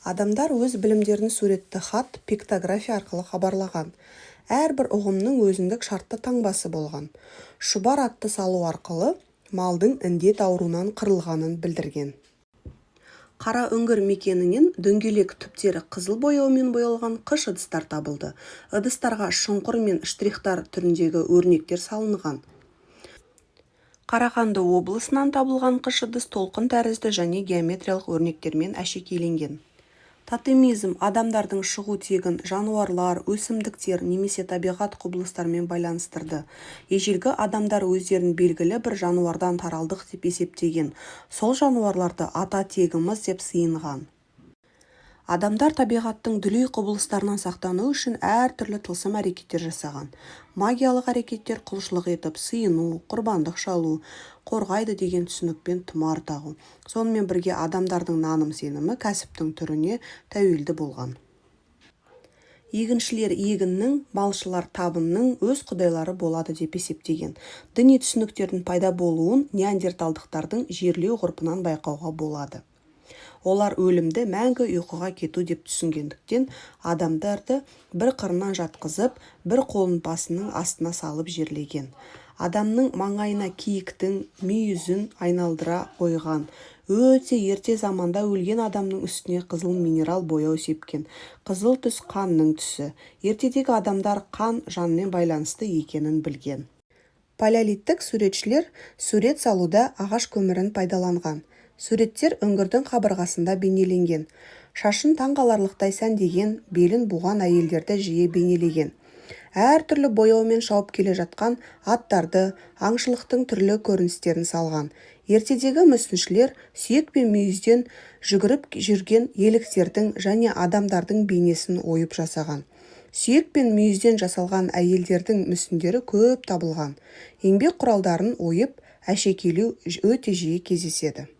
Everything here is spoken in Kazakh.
Адамдар өз білімдерін суретті хат, пиктография арқылы хабарлаған. Әрбір ұғымның өзіндік шартты таңбасы болған. Шұбар атты салу арқылы малдың індет ауруынан қырылғанын білдірген. Қара үңгір мекенінен дөңгелек түптері қызыл бояумен боялған қыш ыдыстар табылды. Ыдыстарға шұңқыр мен штрихтар түріндегі өрнектер салынған. Қарағанды облысынан табылған қыш ыдыс толқын тәрізді және геометриялық өрнектермен әшекейленген. Тотемизм адамдардың шығу тегін жануарлар, өсімдіктер немесе табиғат құбылыстармен байланыстырды. Ежелгі адамдар өздерін белгілі бір жануардан таралдық деп есептеген. Сол жануарларды ата тегіміз деп сыйынған. Адамдар табиғаттың дүлей құбылыстарынан сақтану үшін әртүрлі тылсым әрекеттер жасаған. Магиялық әрекеттер құлшылық етіп, сыйыну, құрбандық шалу, қорғайды деген түсінікпен тұмар тағу. Сонымен бірге адамдардың наным сенімі кәсіптің түріне тәуелді болған. Егіншілер егіннің, малшылар табынның өз құдайлары болады деп есептеген. Діни түсініктердің пайда болуын неандерталдықтардың жерлеу ғұрпынан байқауға болады. Олар өлімді мәңгі ұйқыға кету деп түсінгендіктен адамдарды бір қырынан жатқызып, бір қолын басының астына салып жерлеген. Адамның маңайына киіктің мүйізін айналдыра қойған. Өте ерте заманда өлген адамның үстіне қызыл минерал бояу сепкен. Қызыл түс қанның түсі. Ертедегі адамдар қан жанмен байланысты екенін білген. Палеолиттік суретшілер сурет салуда ағаш көмірін пайдаланған. Суреттер үңгірдің қабырғасында бейнеленген. Шашын таңғаларлықтай сәндеген, белін буған әйелдерді жиі бейнелеген. Әртүрлі бояумен шауып келе жатқан аттарды, аңшылықтың түрлі көріністерін салған. Ертедегі мүсіншілер сүйек пен мүйізден жүгіріп жүрген еліктердің және адамдардың бейнесін ойып жасаған. Сүйек пен мүйізден жасалған әйелдердің мүсіндері көп табылған. Еңбек құралдарын ойып әшекейлеу өте жиі кездеседі.